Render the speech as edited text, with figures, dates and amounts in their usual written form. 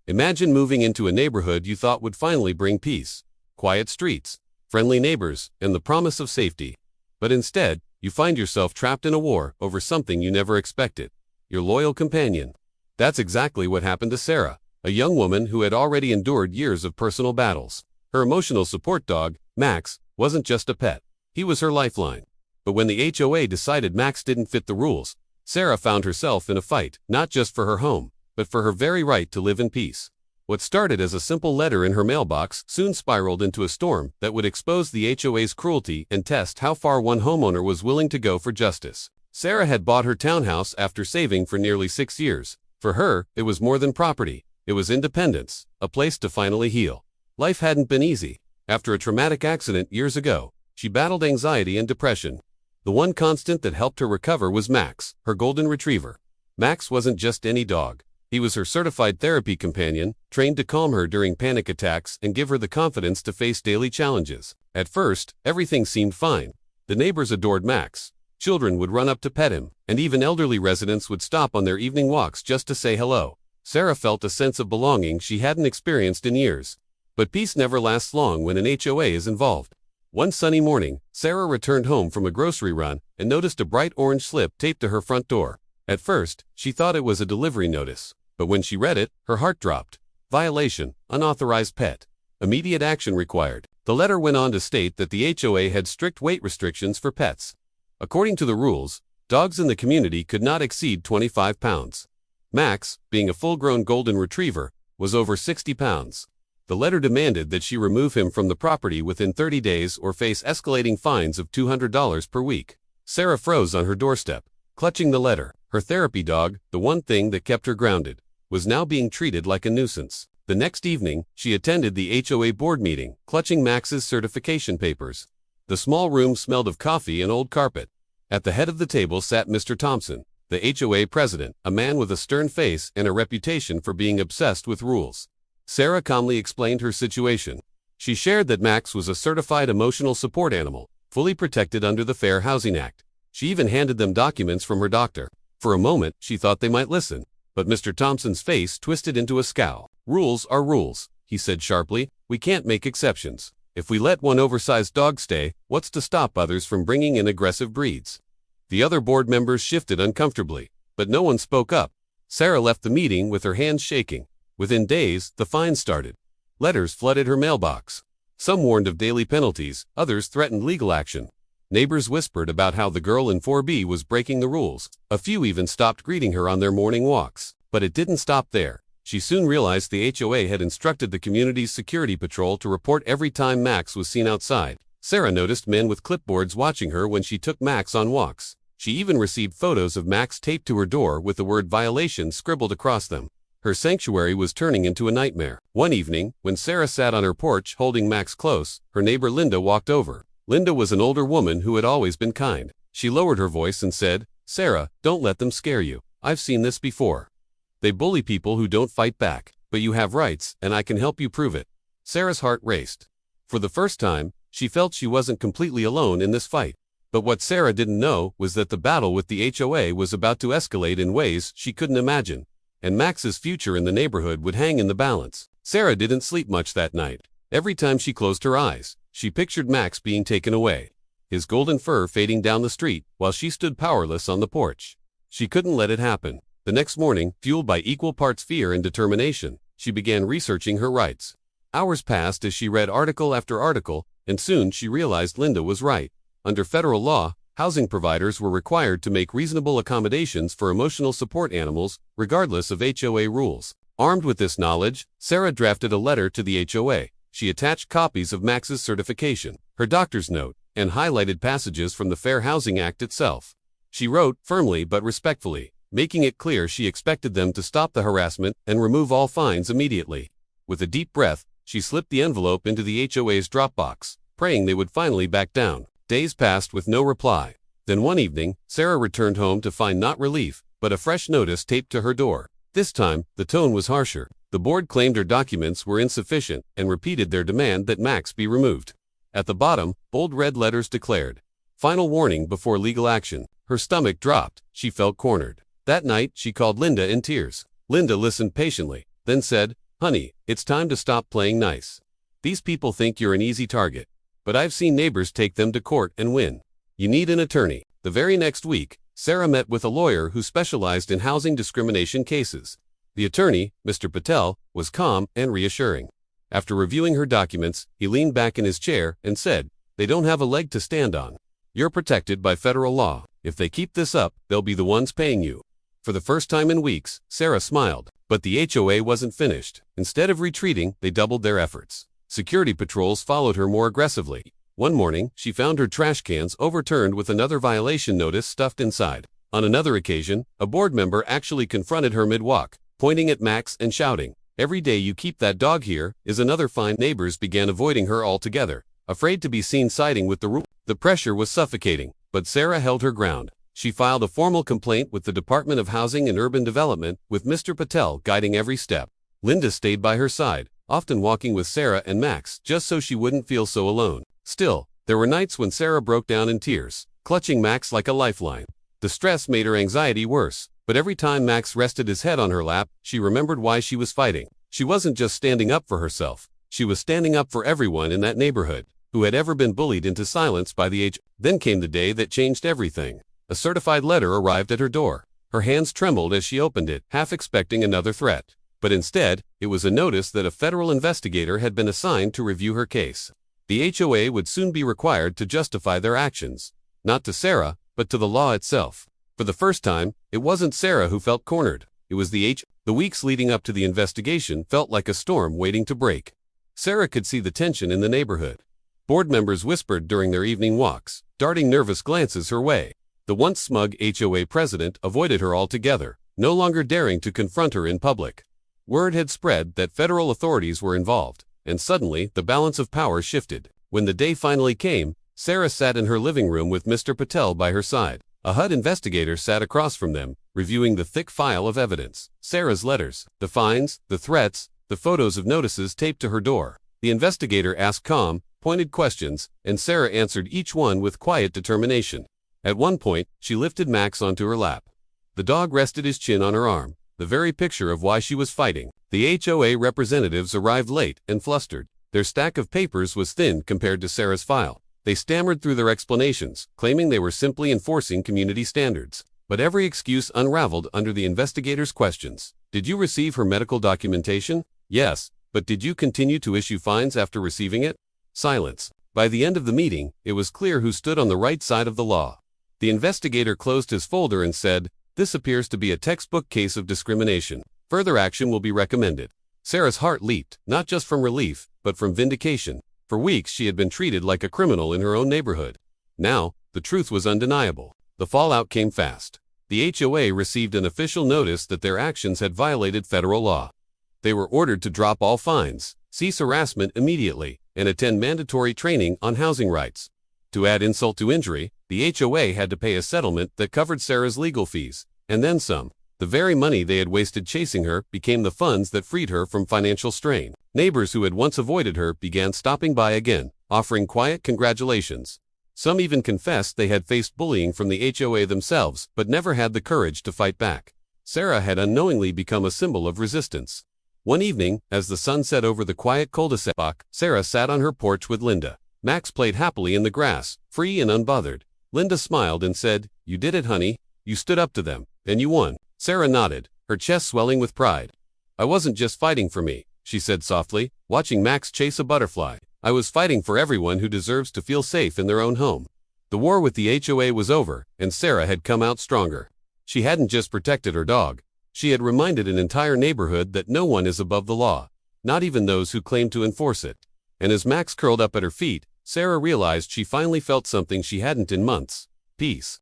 Imagine moving into a neighborhood you thought would finally bring peace, quiet streets, friendly neighbors, and the promise of safety. But instead, you find yourself trapped in a war over something you never expected: your loyal companion. That's exactly what happened to Sarah, a young woman who had already endured years of personal battles. Her emotional support dog, Max, wasn't just a pet. He was her lifeline. But when the HOA decided Max didn't fit the rules, Sarah found herself in a fight, not just for her home, but for her very right to live in peace. What started as a simple letter in her mailbox soon spiraled into a storm that would expose the HOA's cruelty and test how far one homeowner was willing to go for justice. Sarah had bought her townhouse after saving for nearly 6 years. For her, it was more than property. It was independence, a place to finally heal. Life hadn't been easy. After a traumatic accident years ago, she battled anxiety and depression. The one constant that helped her recover was Max, her golden retriever. Max wasn't just any dog. He was her certified therapy companion, trained to calm her during panic attacks and give her the confidence to face daily challenges. At first, everything seemed fine. The neighbors adored Max. Children would run up to pet him, and even elderly residents would stop on their evening walks just to say hello. Sarah felt a sense of belonging she hadn't experienced in years. But peace never lasts long when an HOA is involved. One sunny morning, Sarah returned home from a grocery run and noticed a bright orange slip taped to her front door. At first, she thought it was a delivery notice, but when she read it, her heart dropped. Violation, unauthorized pet. Immediate action required. The letter went on to state that the HOA had strict weight restrictions for pets. According to the rules, dogs in the community could not exceed 25 pounds. Max, being a full-grown golden retriever, was over 60 pounds. The letter demanded that she remove him from the property within 30 days or face escalating fines of $200 per week. Sarah froze on her doorstep, clutching the letter. Her therapy dog, the one thing that kept her grounded, was now being treated like a nuisance. The next evening, she attended the HOA board meeting, clutching Max's certification papers. The small room smelled of coffee and old carpet. At the head of the table sat Mr. Thompson, the HOA president, a man with a stern face and a reputation for being obsessed with rules. Sarah calmly explained her situation. She shared that Max was a certified emotional support animal, fully protected under the Fair Housing Act. She even handed them documents from her doctor. For a moment, she thought they might listen, but Mr. Thompson's face twisted into a scowl. "Rules are rules," he said sharply. "We can't make exceptions. If we let one oversized dog stay, what's to stop others from bringing in aggressive breeds?" The other board members shifted uncomfortably, but no one spoke up. Sarah left the meeting with her hands shaking. Within days, the fines started. Letters flooded her mailbox. Some warned of daily penalties, others threatened legal action. Neighbors whispered about how the girl in 4B was breaking the rules. A few even stopped greeting her on their morning walks. But it didn't stop there. She soon realized the HOA had instructed the community's security patrol to report every time Max was seen outside. Sarah noticed men with clipboards watching her when she took Max on walks. She even received photos of Max taped to her door with the word violation scribbled across them. Her sanctuary was turning into a nightmare. One evening, when Sarah sat on her porch holding Max close, her neighbor Linda walked over. Linda was an older woman who had always been kind. She lowered her voice and said, "Sarah, don't let them scare you. I've seen this before. They bully people who don't fight back. But you have rights, and I can help you prove it." Sarah's heart raced. For the first time, she felt she wasn't completely alone in this fight. But what Sarah didn't know was that the battle with the HOA was about to escalate in ways she couldn't imagine. And Max's future in the neighborhood would hang in the balance. Sarah didn't sleep much that night. Every time she closed her eyes, she pictured Max being taken away, his golden fur fading down the street while she stood powerless on the porch. She couldn't let it happen. The next morning, fueled by equal parts fear and determination, she began researching her rights. Hours passed as she read article after article, and soon she realized Linda was right. Under federal law, housing providers were required to make reasonable accommodations for emotional support animals, regardless of HOA rules. Armed with this knowledge, Sarah drafted a letter to the HOA. She attached copies of Max's certification, her doctor's note, and highlighted passages from the Fair Housing Act itself. She wrote, firmly but respectfully, making it clear she expected them to stop the harassment and remove all fines immediately. With a deep breath, she slipped the envelope into the HOA's drop box, praying they would finally back down. Days passed with no reply. Then one evening, Sarah returned home to find not relief, but a fresh notice taped to her door. This time, the tone was harsher. The board claimed her documents were insufficient and repeated their demand that Max be removed. At the bottom, bold red letters declared, "Final warning before legal action." Her stomach dropped. She felt cornered. That night, she called Linda in tears. Linda listened patiently, then said, Honey, it's time to stop playing nice. These people think you're an easy target. But I've seen neighbors take them to court and win. You need an attorney. The very next week, Sarah met with a lawyer who specialized in housing discrimination cases. The attorney, Mr. Patel, was calm and reassuring. After reviewing her documents, he leaned back in his chair and said, "They don't have a leg to stand on. You're protected by federal law. If they keep this up, they'll be the ones paying you." For the first time in weeks, Sarah smiled. But the HOA wasn't finished. Instead of retreating, they doubled their efforts. Security patrols followed her more aggressively. One morning, she found her trash cans overturned with another violation notice stuffed inside. On another occasion, a board member actually confronted her mid-walk, pointing at Max and shouting, "Every day you keep that dog here is another fine." Neighbors began avoiding her altogether, afraid to be seen siding with the rule. The pressure was suffocating, but Sarah held her ground. She filed a formal complaint with the Department of Housing and Urban Development, with Mr. Patel guiding every step. Linda stayed by her side, often walking with Sarah and Max just so she wouldn't feel so alone. Still, there were nights when Sarah broke down in tears, clutching Max like a lifeline. The stress made her anxiety worse, but every time Max rested his head on her lap, she remembered why she was fighting. She wasn't just standing up for herself. She was standing up for everyone in that neighborhood who had ever been bullied into silence by the HOA. Then came the day that changed everything. A certified letter arrived at her door. Her hands trembled as she opened it, half expecting another threat. But instead, it was a notice that a federal investigator had been assigned to review her case. The HOA would soon be required to justify their actions, not to Sarah, but to the law itself. For the first time, it wasn't Sarah who felt cornered. It was the HOA. The weeks leading up to the investigation felt like a storm waiting to break. Sarah could see the tension in the neighborhood. Board members whispered during their evening walks, darting nervous glances her way. The once smug HOA president avoided her altogether, no longer daring to confront her in public. Word had spread that federal authorities were involved, and suddenly the balance of power shifted. When the day finally came, Sarah sat in her living room with Mr. Patel by her side. A HUD investigator sat across from them, reviewing the thick file of evidence. Sarah's letters, the fines, the threats, the photos of notices taped to her door. The investigator asked calm, pointed questions, and Sarah answered each one with quiet determination. At one point, she lifted Max onto her lap. The dog rested his chin on her arm, the very picture of why she was fighting. The HOA representatives arrived late and flustered. Their stack of papers was thin compared to Sarah's file. They stammered through their explanations, claiming they were simply enforcing community standards. But every excuse unraveled under the investigator's questions. Did you receive her medical documentation? Yes, but did you continue to issue fines after receiving it? Silence. By the end of the meeting, it was clear who stood on the right side of the law. The investigator closed his folder and said, "This appears to be a textbook case of discrimination. Further action will be recommended." Sarah's heart leaped, not just from relief, but from vindication. For weeks she had been treated like a criminal in her own neighborhood. Now, the truth was undeniable. The fallout came fast. The HOA received an official notice that their actions had violated federal law. They were ordered to drop all fines, cease harassment immediately, and attend mandatory training on housing rights. To add insult to injury, the HOA had to pay a settlement that covered Sarah's legal fees, and then some. The very money they had wasted chasing her became the funds that freed her from financial strain. Neighbors who had once avoided her began stopping by again, offering quiet congratulations. Some even confessed they had faced bullying from the HOA themselves, but never had the courage to fight back. Sarah had unknowingly become a symbol of resistance. One evening, as the sun set over the quiet cul-de-sac, Sarah sat on her porch with Linda. Max played happily in the grass, free and unbothered. Linda smiled and said, "You did it, honey. You stood up to them, and you won." Sarah nodded, her chest swelling with pride. "I wasn't just fighting for me," she said softly, watching Max chase a butterfly. "I was fighting for everyone who deserves to feel safe in their own home." The war with the HOA was over, and Sarah had come out stronger. She hadn't just protected her dog. She had reminded an entire neighborhood that no one is above the law, not even those who claim to enforce it. And as Max curled up at her feet, Sarah realized she finally felt something she hadn't in months: peace.